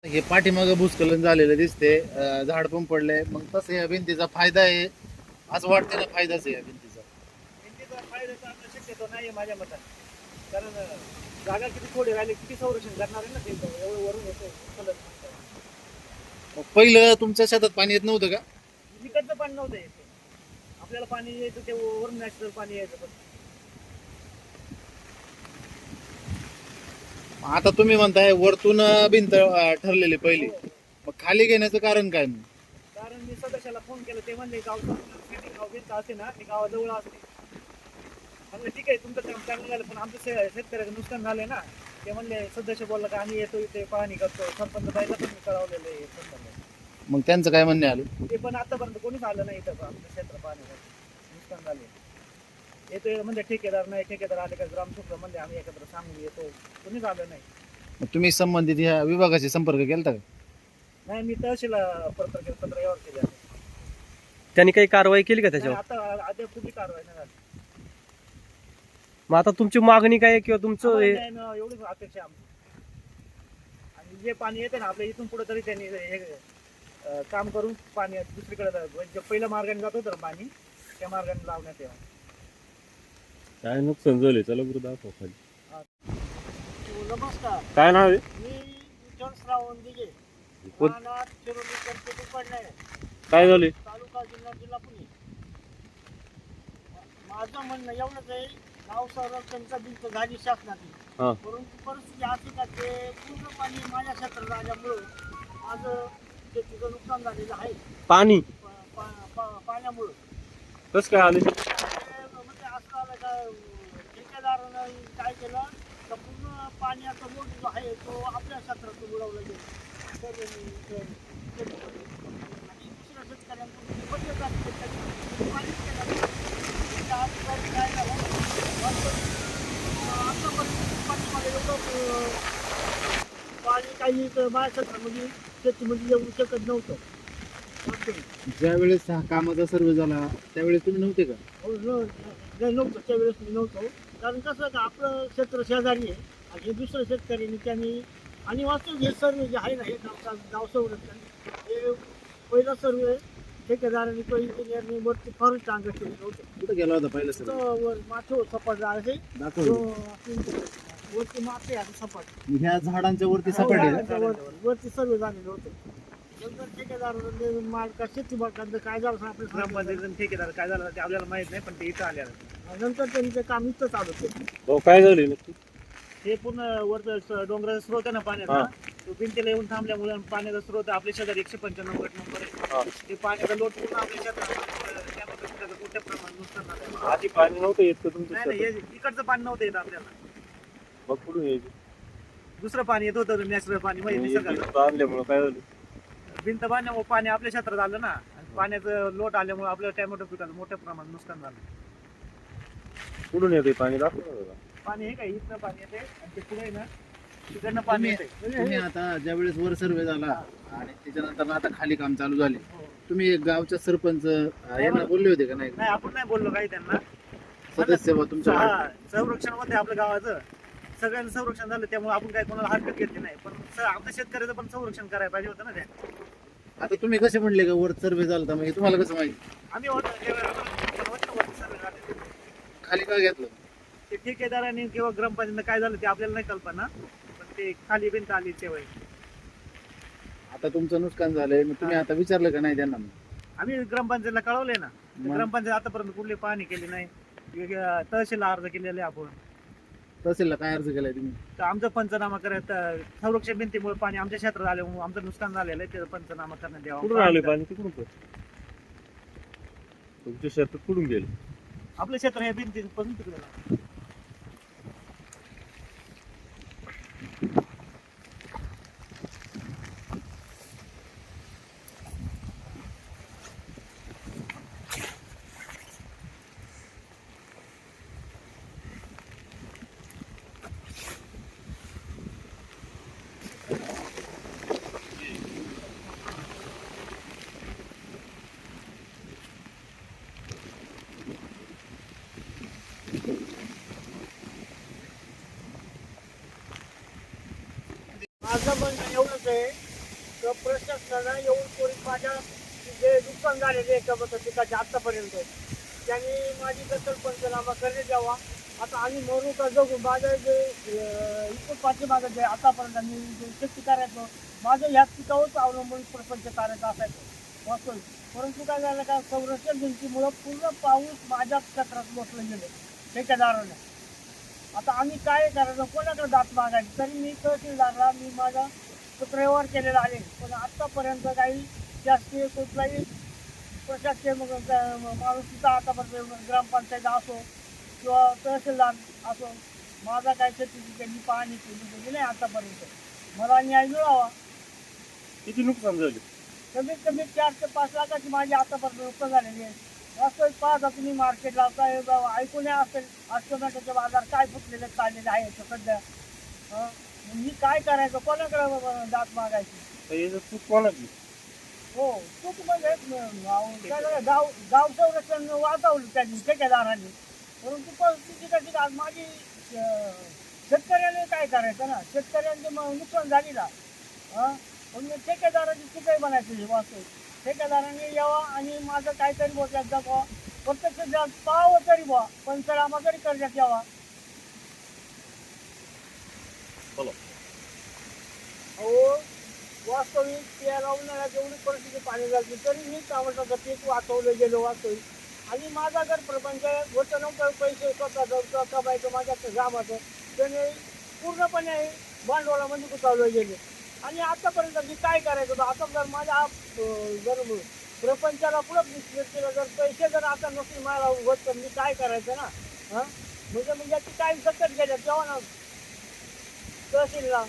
हे पाठीमागं भूस्खलन झालेलं दिसते, झाड पण पडले. मग तसं या भिंतीचा फायदा आहे असं वाटतं ना? फायदाच आहे या भिंतीचा. भिंतीचा फायद्याचा आता शक्यतो नाही माझ्या मतात. कारण जागा किती थोडी राहिली, किती संरक्षण करणार आहे ना भिंत, एवढं वरून येतं फलक म्हणतात. मग पहिलं तुमच्या शेतात पाणी येत नव्हतं का? विकतचं पाणी नव्हतं येते. आपल्याला पाणी यायचं ते वरून नॅचरल पाणी यायचं. पण आता तुम्ही म्हणताय वरतून भिंत ठरलेली पहिली, हो. मग खाली घेण्याचं कारण काय मग? कारण मी सदस्याला फोन केला, ते म्हणले गावचं गाव भिंत असते ना ती गावाजवळ असते. म्हणलं ठीक आहे, तुमचं काम चांगलं झालं, पण आमचं शेतकऱ्याचं नुकसान झालंय ना. ते म्हणले सदस्य बोलला का आम्ही येतो इथे पाहणी करतो, सरपंच बाईला पण मी कळवलेलं आहे सरपंच. मग त्यांचं काय म्हणणे आलं? ते पण आतापर्यंत कोणीच आलं नाही इथं आमचं क्षेत्र पाहण्यासाठी. नुकसान झाले येतोय म्हणजे ठेकेदार नाही, ठेकेदार आले का ग्रामसेवक म्हणजे आम्ही एकत्र सांगून येतो, कोणीच आलं नाही. मग तुम्ही संबंधित ह्या विभागाशी संपर्क केला का? नाही, मी तहसीलला पत्र व्यवहार केले आहे. त्यांनी काही कारवाई केली का नाही, त्याच्यावर? आता अद्याप कुठली कारवाई नाही झाली. मग आता तुमची मागणी काय आहे किंवा तुमचं आम्हाला एवढीच अपेक्षा आहे आमची. आणि जे पाणी येते ना आपल्या इथून पुढे तरी त्यांनी हे काम करून पाणी दुसरीकडे म्हणजे पहिल्या मार्गाने जात होतं ना पाणी, त्या मार्गाने लावण्यात यावं. काय नुकसान झाले? चला बरं दाखव खाली. नमस्कार, काय नाव आहे? मी विठ्ठल श्रावण दिघे, कोण- राहणार शिरोली गणपती पडणार, काय झाले? तालुका जिल्हा पुणे. माझं म्हणणं एवढंच आहे, गाव संरक्षणचा भिंत झाली शासनाची, हा. परंतु परिस्थिती अशी का ते पूर्ण पाणी माझ्या क्षेत्रात आल्यामुळं माझं शेतीचं नुकसान झालेलं आहे. पाणी पाण्यामुळं कस काय आले? म्हणजे असं झालं का ठेकेदारानं काय केलं तर पूर्ण पाण्याचा बोट जो आहे तो आपल्या क्षेत्रातून बुडवला गेला. तर आणि दुसऱ्या शेतकऱ्यांकडून ते बंद झाले. पाणीच केलं नाही. म्हणजे आजकाल काय झालं, आतापर्यंत पाणीमध्ये एवढं पाणी काही इथं माझ्या क्षेत्रामध्ये शेतीमध्ये येऊ शकत नव्हतं. ज्या वेळेस हा कामाचा सर्वे झाला त्यावेळेस तुम्ही नव्हते का? नव्हतं त्यावेळेस मी नव्हतो. कारण कसं का आपलं क्षेत्र शेजारी आहे आणि हे दुसरं शेतकऱ्यांनी त्यांनी आणि वास्तविक हे सर्वे जे आहे ना, हे गाव संरक्षण हे पहिला सर्वे ठेकेदारांनी तो इंजिनियरनी वरती फॉरेस्ट अंग केलेलं होतं. कुठं गेला होता पहिलं सर्वे? तर वर माथो सपाट आहे, दाखव. वरती माथे आहे सपाट. ह्या झाडांच्या वरती सपाट आहे का? वरती सर्वे झालेलं होतं. नंतर ठेकेदारांनी मालका शेती बागांचं काय झालं आपल्या ग्रामपंचायत ठेकेदार काय झालं ते आपल्याला माहित नाही, पण ते इथं आल्यानं नंतर त्यांनी ते काम इथं चालू केलं. भाऊ काय झाले नक्की? हे पूर्ण वरचं डोंगराचा स्रोत आहे ना पाण्याचा, तो भिंतीला येऊन थांबल्यामुळे पाण्याचा स्रोत आपल्या शेजारी 195 गट नंबर आहे. ते पाण्याचा लोट पूर्ण आपल्या शेतात मोठ्या प्रमाणात नुकसान झालं. आधी पाणी नव्हतं येत का तुमच्या नाही शेतात? हे इकडचं पाणी नव्हतं येत आपल्याला, मग कुठून यायचं? दुसरं पाणी येत होतं नॅचरल पाणी म्हणजे निसर्गाचं. आणल्यामुळे काय झालं? भिंत बांधल्यामुळे पाणी आपल्या क्षेत्रात आलं ना, आणि पाण्याचं लोट आल्यामुळे आपल्या टॅमॅटो पिकाचं मोठ्या प्रमाणात नुकसान झालं. कुठून येते पाणी? दाखव ना जरा. पाणी हे काय इथनं पाणी येते आणि ते पुढे ना तिकडनं पाणी येते. तुम्ही आता ज्या वेळेस वर सर्वे झाला आणि त्याच्यानंतर आता खाली काम चालू झाले, तुम्ही गावच्या सरपंच यांना बोलले होते का? नाही, नाही आपण नाही बोललो काही त्यांना. सदस्य बा तुमच्या हा, संरक्षण होते आपल्या गावाचं, सगळ्यांचं संरक्षण झालं, त्यामुळे आपण काय कोणाला हरकत घेतली नाही. पण आपल्या शेतकऱ्याचं पण संरक्षण करायला पाहिजे होतं ना ते. आता तुम्ही कसे म्हणले का वर सर्वे झाला तर मग हे तुम्हाला कसं माहिती? आम्ही होतो सर्वे झाले. खाली का घेतलं? ते ठेकेदारांनी किंवा ग्रामपंचायतीनं काय झालं ते आपल्याला नाही कल्पना, पण ते खाली भिंत आली तेव्हा आता तुमचं नुकसान झालंय, मग तुम्ही आता विचारलं का नाही त्यांना? आम्ही ग्रामपंचायतीला कळवलंय ना. मग? ग्रामपंचायत आतापर्यंत कुठली पाहणी केली नाही. तहसीलला अर्ज केलेले आपण. तहसीलला काय अर्ज केलाय तुम्ही? तर आमचा पंचनामा करायचं, संरक्षण भिंतीमुळे पाणी आमच्या क्षेत्रात आल्यामुळे आमचं नुकसान झालेलं आहे, त्याचा पंचनामा करण्यात कुठून आले यावा. पाणी? तिकडून पण? तुमच्या शेतात कुठून गेले? आपलं क्षेत्र हे भिंतीपासून तिकडे. माझं म्हणणं एवढंच आहे, तर प्रशासनानं येऊन त्वरित माझ्या जे नुकसान झालेले एका पिकाचे आत्तापर्यंत त्यांनी माझी दखल पंचनामा करण्यात यावा. आता आम्ही मरू का जगू, माझं जे इतर पाठीमागं जे आतापर्यंत मी जे शेती करायचो माझं ह्याच पिकावरच अवलंबून प्रपंच करायचं असायचं वास्तविक. परंतु काय झालं का संरक्षण भिंतीमुळं पूर्ण पाऊस माझ्या क्षेत्रात बसलं गेलं ठेकेदारानं. आता आम्ही काय करायचं, कोणाकडे दात मागायची. तरी मी तहसीलदारला मी माझा पत्रव्यवहार केलेला आहे, पण आत्तापर्यंत काही शासकीय कुठलाही प्रशासकीय माणूस तिथं आतापर्यंत ग्रामपंचायत असो किंवा तहसीलदार असो माझा काय शेतीची त्यांनी पाहणी केली नाही आतापर्यंत. मला न्याय मिळावा. किती नुकसान झाले? कमीत कमी 4 ते 5 लाखाची माझी आतापर्यंत नुकसान झालेली आहे. वास्तविक पाहता तुम्ही मार्केटला काय ऐकून असेल आज टोमॅटोचे बाजार काय फुटलेले चाललेले आहे सध्या. मी काय करायचं, कोणाकडे दात मागायची. तर याचं चूक कोणाची? हो चूक म्हणजे गाव संरक्षण वाचवलं त्यांनी ठेकेदारांनी. परंतु परिस्थिती कशी आज माझी शेतकऱ्याने काय करायचं ना, शेतकऱ्यांचे नुकसान झाली ना. पण ठेकेदाराची चुकाई बनायची वास्तविक. ठेकेदारांनी यावा आणि माझं काहीतरी बोलण्यात जावा, प्रत्यक्ष पाहावं तरी बुवा, पंचनामा तरी करण्यात यावा. हो वास्तविक त्या उन्हाळ्यात एवढी परिस्थिती पाणी लागली तरी मी टमाटाचं पीक वाचवलं गेलो वास्तविक. आणि माझा जर प्रपंच होतं नव्हतं, पैसे स्वतःचं कमायचं माझ्या कामाचं त्याने पूर्णपणे भांडवलामध्ये गुंतवलं गेले. आणि आतापर्यंत मी काय करायचं होतं, आता जर माझ्या जर प्रपंचाला पुढं केलं, जर पैसे जर आता नसतील मला होत तर मी काय करायचं ना. म्हणजे याची काही सकट गेल्या तेव्हा ना तहसीलला